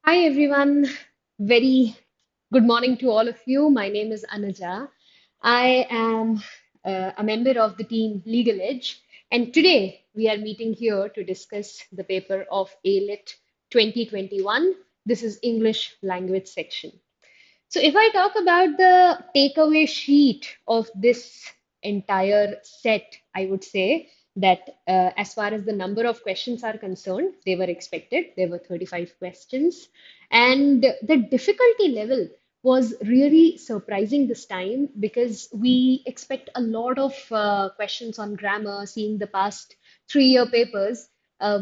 Hi everyone. Very good morning to all of you. My name is Anuja. I am a member of the team LegalEdge, and today we are meeting here to discuss the paper of AILET 2021. This is English language section. So, if I talk about the takeaway sheet of this entire set, I would say that as far as the number of questions are concerned, they were expected. There were 35 questions. And the difficulty level was really surprising this time because we expect a lot of questions on grammar, seeing the past 3 year papers.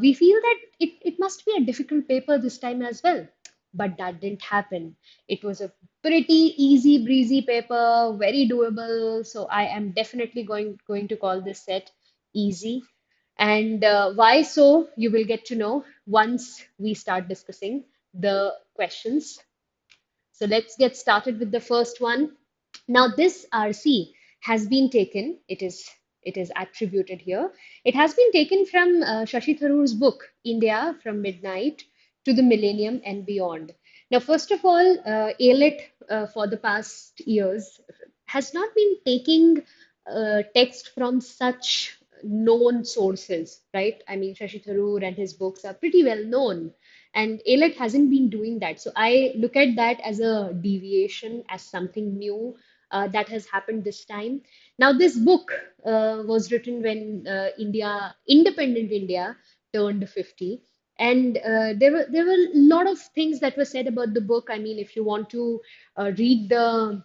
We feel that it must be a difficult paper this time as well. But that didn't happen. It was a pretty easy breezy paper, very doable. So I am definitely going to call this set easy. And why so, you will get to know once we start discussing the questions. So let's get started with the first one. Now this RC has been taken, it is attributed here. It has been taken from Shashi Tharoor's book, India from Midnight to the Millennium and Beyond. Now, first of all, AILET for the past years has not been taking text from such known sources, right? I mean, Shashi Tharoor and his books are pretty well known, and AILET hasn't been doing that. So I look at that as a deviation, as something new that has happened this time. Now, this book was written when independent India, turned 50. And there were a lot of things that were said about the book. I mean, if you want to read the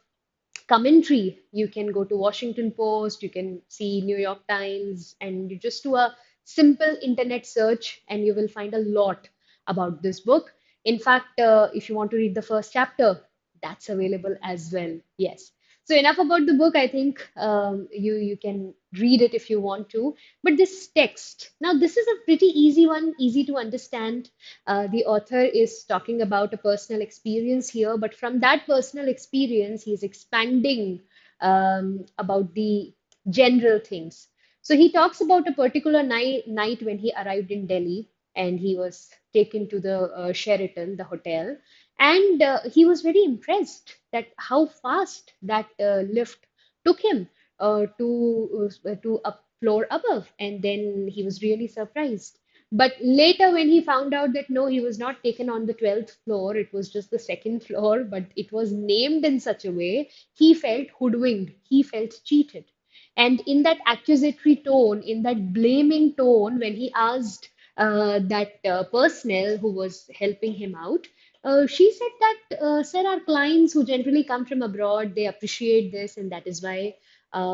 commentary, you can go to Washington Post, you can see New York Times, and you just do a simple internet search and you will find a lot about this book. In fact, if you want to read the first chapter, that's available as well. Yes. So enough about the book. I think you can read it if you want to. But this text, now this is a pretty easy one, easy to understand. The author is talking about a personal experience here, but from that personal experience, he is expanding about the general things. So he talks about a particular night when he arrived in Delhi and he was taken to the Sheraton, the hotel, and he was very impressed that how fast that lift took him to a floor above, and then he was really surprised. But later, when he found out that no, he was not taken on the 12th floor, it was just the second floor, but it was named in such a way, he felt hoodwinked, he felt cheated. And in that accusatory tone, in that blaming tone, when he asked that personnel who was helping him out, she said that, sir, our clients who generally come from abroad, they appreciate this, and that is why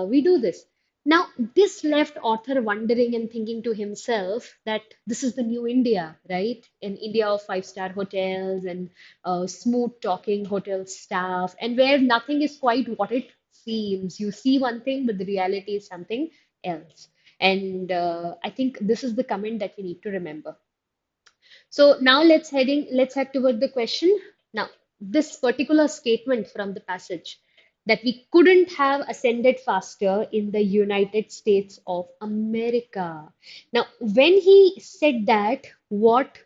we do this. Now, this left author wondering and thinking to himself that this is the new India, right? An India of five-star hotels and smooth talking hotel staff, and where nothing is quite what it seems. You see one thing, but the reality is something else. And I think this is the comment that we need to remember. So now let's head toward the question. Now, this particular statement from the passage that we couldn't have ascended faster in the United States of America. Now, when he said that, what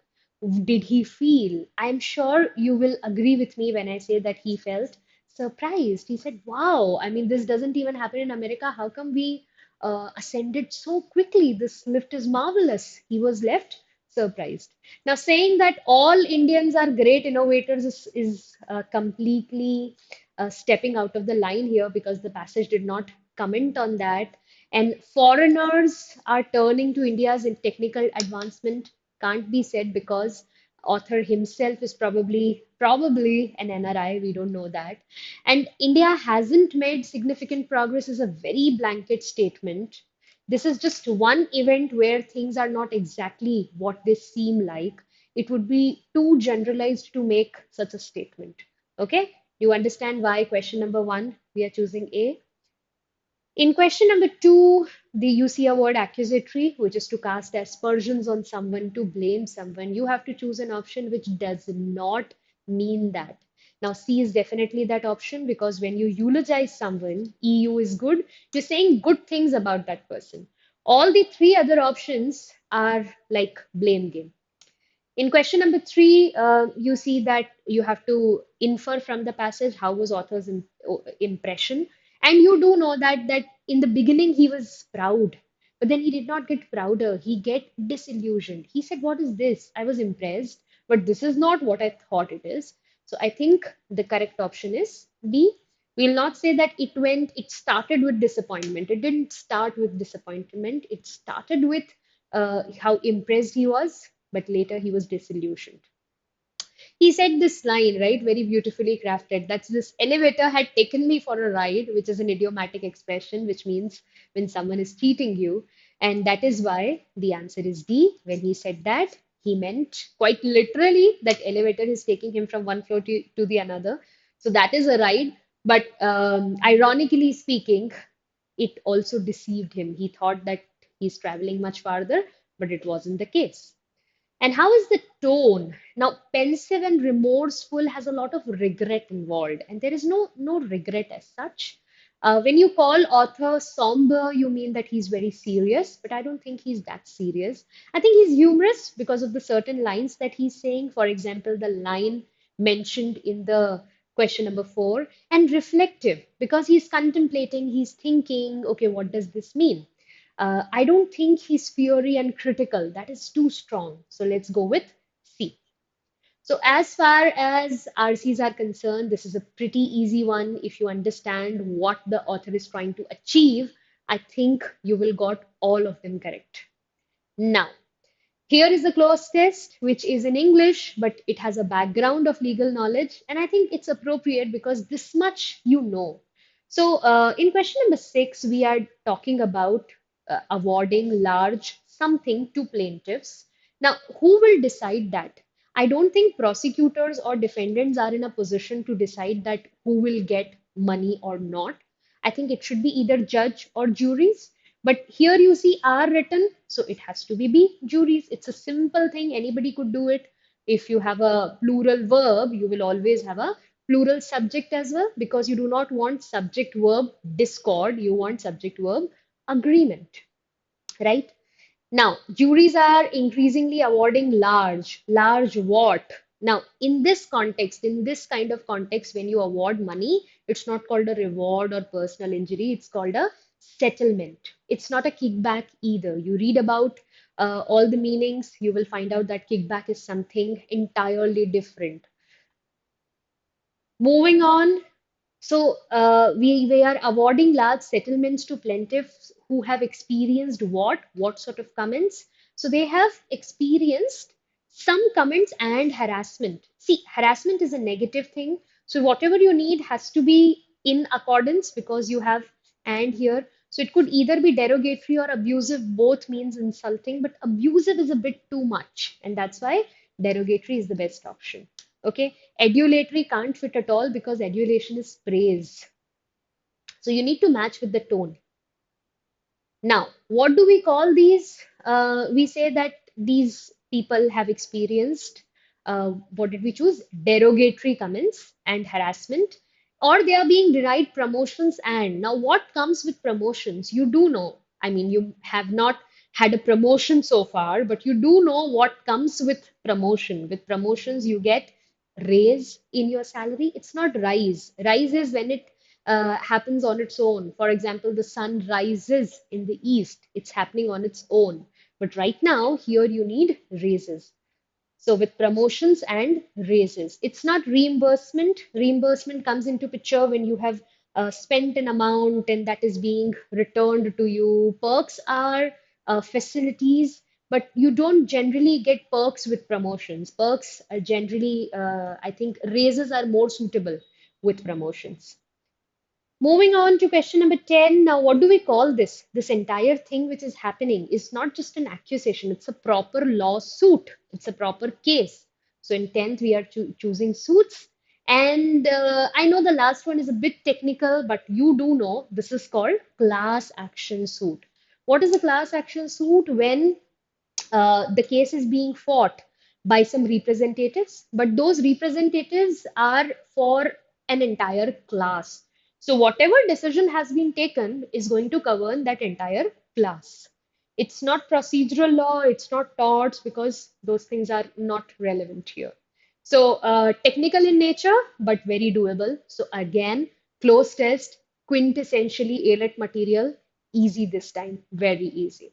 did he feel? I'm sure you will agree with me when I say that he felt surprised. He said, "Wow, I mean, this doesn't even happen in America. How come we ascended so quickly? This lift is marvelous." He was left surprised. Now, saying that all Indians are great innovators is completely stepping out of the line here because the passage did not comment on that. And foreigners are turning to India's in technical advancement can't be said because author himself is probably an NRI. We don't know that. And India hasn't made significant progress is a very blanket statement. This is just one event where things are not exactly what they seem like. It would be too generalized to make such a statement. Okay? You understand why question number one, we are choosing A? In question number two, you see a word accusatory, which is to cast aspersions on someone, to blame someone. You have to choose an option which does not mean that. Now, C is definitely that option because when you eulogize someone, EU is good, you're saying good things about that person. All the three other options are like blame game. In question number three, you see that you have to infer from the passage how was author's impression, and you do know that in the beginning he was proud, but then he did not get prouder. He get disillusioned. He said, "What is this? I was impressed, but this is not what I thought it is." So I think the correct option is B. We'll not say that it started with disappointment. It didn't start with disappointment. It started with how impressed he was, but later he was disillusioned. He said this line, right, very beautifully crafted. That's this elevator had taken me for a ride, which is an idiomatic expression, which means when someone is cheating you. And that is why the answer is D. When he said that, he meant quite literally that elevator is taking him from one floor to the another. So that is a ride. But ironically speaking, it also deceived him. He thought that he's traveling much farther, but it wasn't the case. And how is the tone? Now, pensive and remorseful has a lot of regret involved, and there is no regret as such. When you call author somber, you mean that he's very serious, but I don't think he's that serious. I think he's humorous because of the certain lines that he's saying. For example, the line mentioned in the question number four, and reflective because he's contemplating, he's thinking, okay, what does this mean? I don't think he's fiery and critical. That is too strong. So let's go with C. So as far as RCs are concerned, this is a pretty easy one. If you understand what the author is trying to achieve, I think you will got all of them correct. Now, here is the close test, which is in English, but it has a background of legal knowledge, and I think it's appropriate because this much you know. So, in question number six, we are talking about awarding large something to plaintiffs. Now, who will decide that? I don't think prosecutors or defendants are in a position to decide that who will get money or not. I think it should be either judge or juries. But here you see R written, so it has to be B, juries. It's a simple thing, anybody could do it. If you have a plural verb, you will always have a plural subject as well because you do not want subject verb discord, you want subject verb agreement, right? Now, juries are increasingly awarding large what? Now, in this context, in this kind of context, when you award money, it's not called a reward or personal injury, it's called a settlement. It's not a kickback either. You read about all the meanings, you will find out that kickback is something entirely different. Moving on, so we are awarding large settlements to plaintiffs who have experienced what? What sort of comments? So they have experienced some comments and harassment. See, harassment is a negative thing. So whatever you need has to be in accordance because you have and here. So it could either be derogatory or abusive, both means insulting, but abusive is a bit too much. And that's why derogatory is the best option. Okay, adulatory can't fit at all because adulation is praise. So you need to match with the tone. Now, what do we call these? We say that these people have experienced, what did we choose? Derogatory comments and harassment, or they are being denied promotions. And now, what comes with promotions? You do know. I mean, you have not had a promotion so far, but you do know what comes with promotion. With promotions, you get raise in your salary. It's not rise. Rise is when it happens on its own. For example, the sun rises in the east, it's happening on its own. But right now, here you need raises. So with promotions and raises, it's not reimbursement. Reimbursement comes into picture when you have spent an amount and that is being returned to you. Perks are facilities, but you don't generally get perks with promotions. Perks are generally, I think, raises are more suitable with promotions. Moving on to question number 10. Now, what do we call this? This entire thing which is happening is not just an accusation, it's a proper lawsuit, it's a proper case. So, in 10th, we are choosing suits. And I know the last one is a bit technical, but you do know this is called class action suit. What is a class action suit? When the case is being fought by some representatives, but those representatives are for an entire class. So, whatever decision has been taken is going to govern that entire class. It's not procedural law, it's not torts, because those things are not relevant here. So, technical in nature, but very doable. So, again, close test, quintessentially AILET material, easy this time, very easy.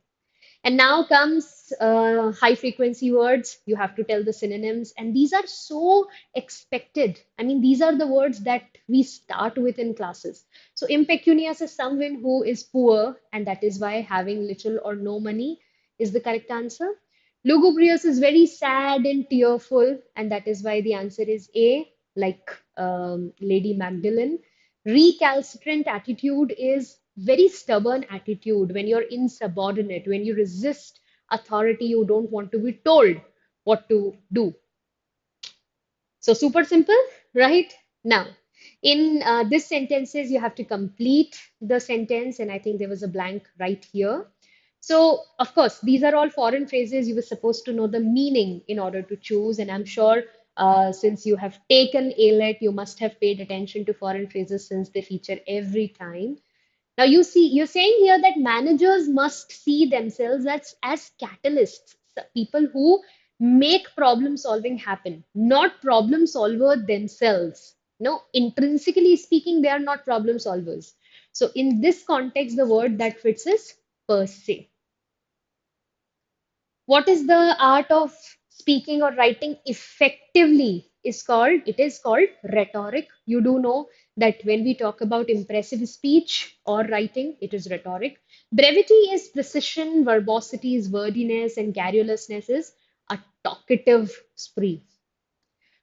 And now comes high frequency words. You have to tell the synonyms, and these are so expected. I mean, these are the words that we start with in classes. So, impecunious is someone who is poor, and that is why having little or no money is the correct answer. Lugubrious is very sad and tearful, and that is why the answer is A, like Lady Magdalene. Recalcitrant attitude is very stubborn attitude when you're insubordinate, when you resist authority, you don't want to be told what to do. So super simple, right? Now, in this sentences, you have to complete the sentence, and I think there was a blank right here. So, of course, these are all foreign phrases. You were supposed to know the meaning in order to choose, and I'm sure since you have taken ALET, you must have paid attention to foreign phrases since they feature every time. Now you see, you're saying here that managers must see themselves as catalysts, people who make problem solving happen, not problem solver themselves. No, intrinsically speaking, they are not problem solvers. So in this context, the word that fits is per se. What is the art of speaking or writing effectively is called, it is called rhetoric. You do know that when we talk about impressive speech or writing, it is rhetoric. Brevity is precision, verbosity is wordiness, and garrulousness is a talkative spree.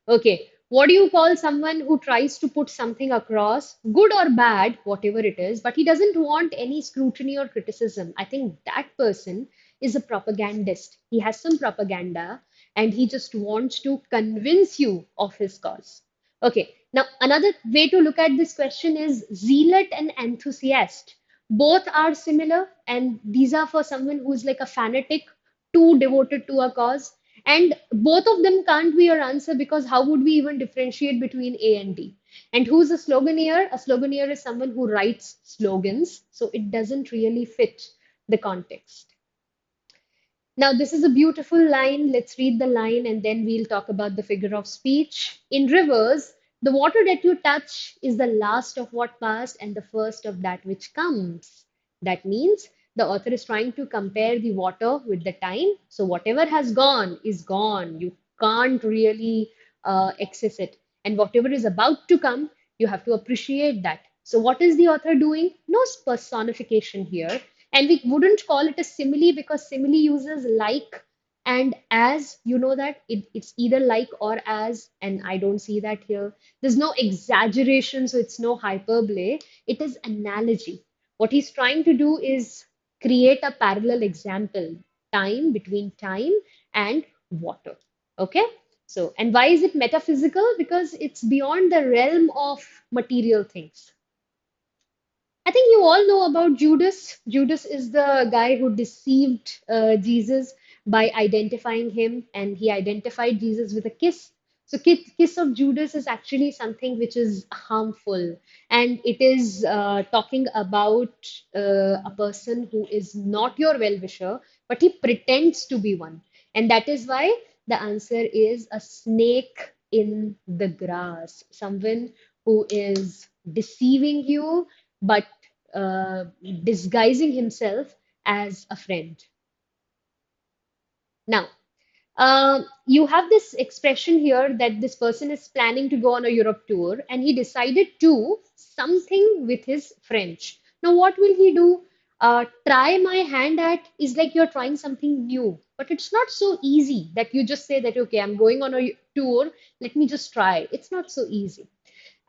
Okay, what do you call someone who tries to put something across, good or bad, whatever it is, but he doesn't want any scrutiny or criticism? I think that person is a propagandist. He has some propaganda and he just wants to convince you of his cause. Okay, now another way to look at this question is zealot and enthusiast. Both are similar, and these are for someone who's like a fanatic, too devoted to a cause. And both of them can't be your answer, because how would we even differentiate between A and D? And who's a sloganeer? A sloganeer is someone who writes slogans, so it doesn't really fit the context. Now, this is a beautiful line. Let's read the line and then we'll talk about the figure of speech. In rivers, the water that you touch is the last of what passed and the first of that which comes. That means the author is trying to compare the water with the time. So, whatever has gone is gone. You can't really access it. And whatever is about to come, you have to appreciate that. So, what is the author doing? No personification here, and we wouldn't call it a simile because simile uses like and as. You know that it's either like or as, and I don't see that here. There's no exaggeration, so it's no hyperbole. It is analogy. What he's trying to do is create a parallel example, time between time and water. Okay? So, and why is it metaphysical? Because it's beyond the realm of material things. I think you all know about Judas. Judas is the guy who deceived Jesus by identifying him, and he identified Jesus with a kiss. So, kiss of Judas is actually something which is harmful, and it is talking about a person who is not your well-wisher, but he pretends to be one, and that is why the answer is a snake in the grass. Someone who is deceiving you but uh, disguising himself as a friend. Now, you have this expression here that this person is planning to go on a Europe tour and he decided to something with his French. Now, what will he do? Try my hand at is like you're trying something new, but it's not so easy that you just say that, okay, I'm going on a tour, let me just try. It's not so easy.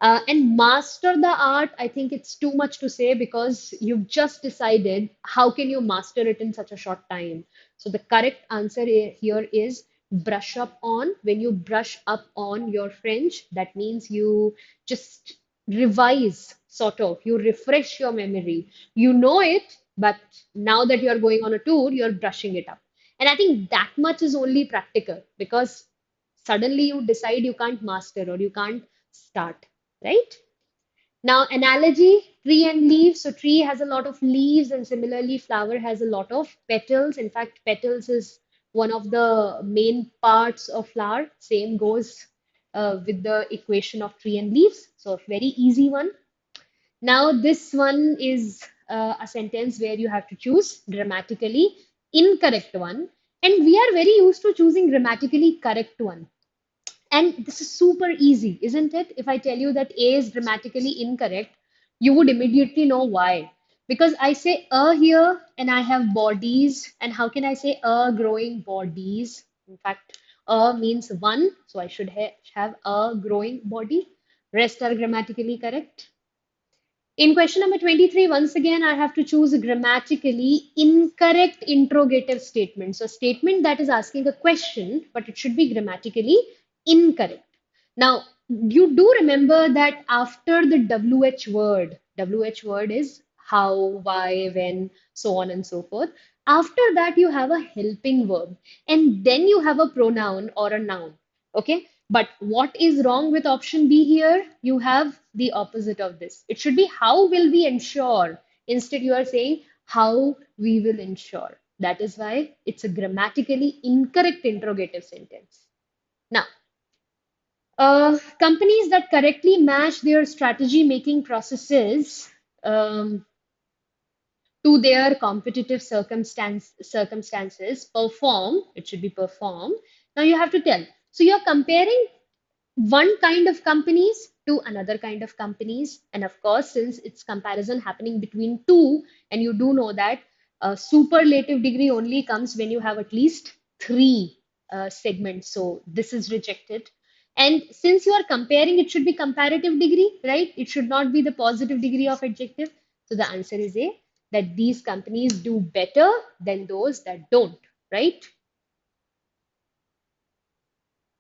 And master the art, I think it's too much to say because you've just decided how can you master it in such a short time. So the correct answer here is brush up on. When you brush up on your French, that means you just revise, sort of, you refresh your memory. You know it, but now that you're going on a tour, you're brushing it up. And I think that much is only practical because suddenly you decide you can't master or you can't start, right? Now, analogy, tree and leaf. So tree has a lot of leaves, and similarly, flower has a lot of petals. In fact, petals is one of the main parts of flower. Same goes with the equation of tree and leaves. So, a very easy one. Now, this one is a sentence where you have to choose grammatically incorrect one. And we are very used to choosing grammatically correct one. And this is super easy, isn't it? If I tell you that A is grammatically incorrect, you would immediately know why. Because I say a here and I have bodies. And how can I say a growing bodies? In fact, a means one. So I should have a growing body. Rest are grammatically correct. In question number 23, once again, I have to choose a grammatically incorrect interrogative statement. So, a statement that is asking a question, but it should be grammatically incorrect. Now, you do remember that after the WH word is how, why, when, so on and so forth. After that, you have a helping verb, and then you have a pronoun or a noun. Okay. But what is wrong with option B here? You have the opposite of this. It should be how will we ensure? Instead, you are saying how we will ensure. That is why it's a grammatically incorrect interrogative sentence. Now, companies that correctly match their strategy making processes um, to their competitive circumstances perform, it should be perform. Now you have to tell. So you're comparing one kind of companies to another kind of companies. And of course, since it's comparison happening between two, and you do know that a superlative degree only comes when you have at least three segments. So this is rejected. And since you are comparing, it should be comparative degree, right? It should not be the positive degree of adjective. So the answer is A, that these companies do better than those that don't, right?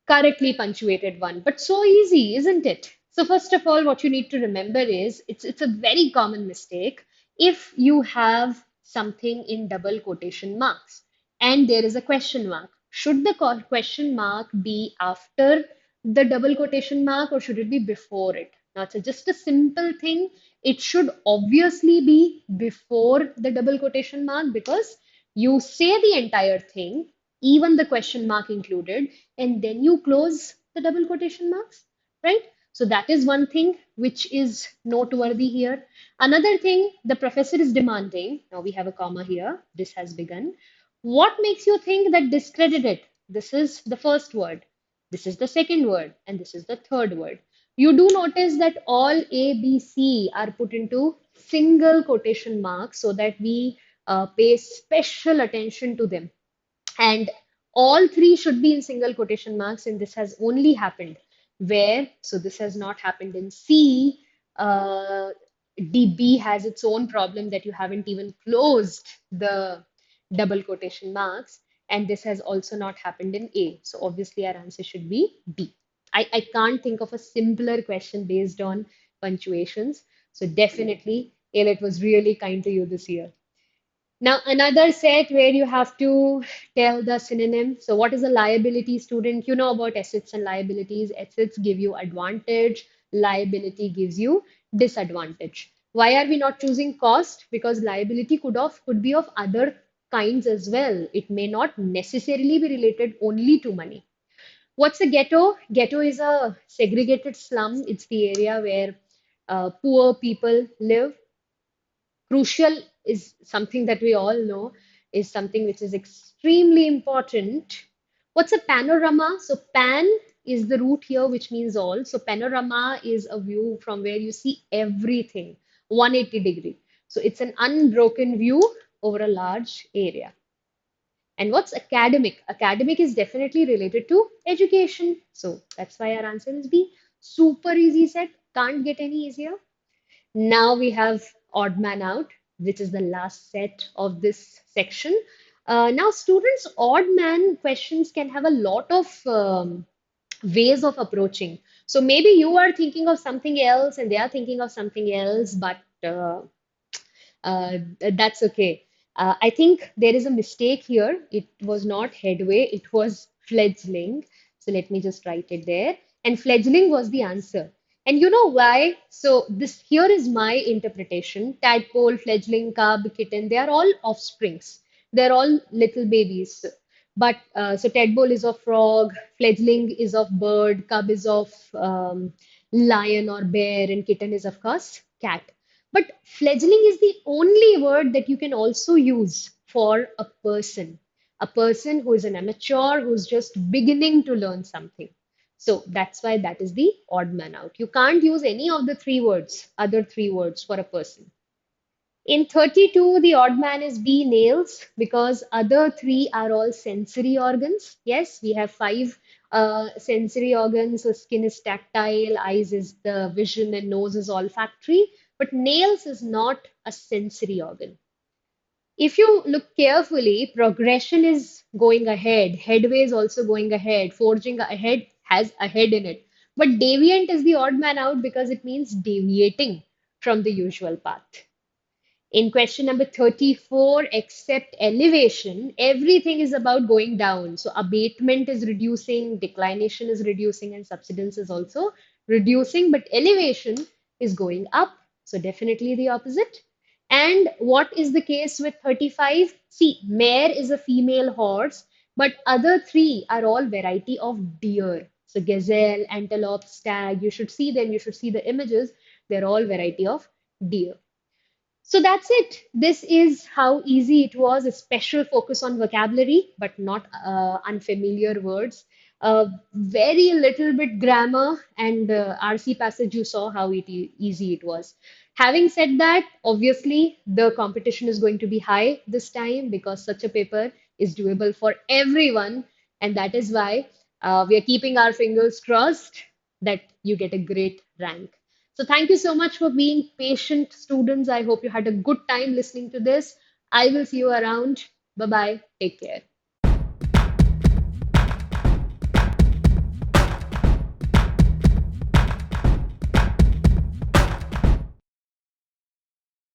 Correctly punctuated one, but so easy, isn't it? So first of all, what you need to remember is it's a very common mistake if you have something in double quotation marks and there is a question mark. Should the question mark be after the double quotation mark or should it be before it? Now it's just a simple thing. It should obviously be before the double quotation mark because you say the entire thing, even the question mark included, and then you close the double quotation marks, right? So that is one thing which is noteworthy here. Another thing the professor is demanding, now we have a comma here, this has begun. What makes you think that discredit it? This is the first word, this is the second word, and this is the third word. You do notice that all A, B, C are put into single quotation marks so that we pay special attention to them, and all three should be in single quotation marks, and this has only happened where, so this has not happened in C. DB has its own problem that you haven't even closed the double quotation marks, and this has also not happened in A. So obviously our answer should be B. I can't think of a simpler question based on punctuations. So definitely AILET was really kind to you this year. Now, another set where you have to tell the synonym. So, what is a liability, student? You know about assets and liabilities. Assets give you advantage, liability gives you disadvantage. Why are we not choosing cost? Because liability could be of other kinds as well. It may not necessarily be related only to money. What's a ghetto? Ghetto is a segregated slum. It's the area where poor people live. Crucial is something that we all know is something which is extremely important. What's a panorama? So pan is the root here, which means all. So panorama is a view from where you see everything, 180 degree. So it's an unbroken view over a large area. And what's academic? Academic is definitely related to education. So that's why our answer is B. Super easy set, can't get any easier. Now we have odd man out, which is the last set of this section. Now, students, odd man questions can have a lot of ways of approaching. So maybe you are thinking of something else and they are thinking of something else, but that's okay. I think there is a mistake here. It was not headway, it was fledgling. So let me just write it there. And fledgling was the answer. And you know why? So this here is my interpretation. Tadpole, fledgling, cub, kitten, they are all offsprings. They're all little babies. But so tadpole is of frog, fledgling is of bird, cub is of lion or bear, and kitten is of course cat. But fledgling is the only word that you can also use for a person who is an amateur, who's just beginning to learn something. So that's why that is the odd man out. You can't use any of the three words, other three words for a person. In 32, the odd man is B, nails, because other three are all sensory organs. Yes, we have five sensory organs. So skin is tactile, eyes is the vision, and nose is olfactory. But nails is not a sensory organ. If you look carefully, progression is going ahead, headway is also going ahead, forging ahead has ahead in it. But deviant is the odd man out because it means deviating from the usual path. In question number 34, except elevation, everything is about going down. So abatement is reducing, declination is reducing, and subsidence is also reducing, but elevation is going up. So definitely the opposite. And what is the case with 35? See, mare is a female horse, but other three are all variety of deer. So gazelle, antelope, stag, you should see them, you should see the images. They're all variety of deer. So that's it. This is how easy it was. A special focus on vocabulary, but not unfamiliar words. Very little bit grammar and RC passage. You saw how easy it was. Having said that, obviously the competition is going to be high this time because such a paper is doable for everyone, and that is why we are keeping our fingers crossed that you get a great rank. So thank you so much for being patient, students. I hope you had a good time listening to this. I will see you around. Bye bye. Take care.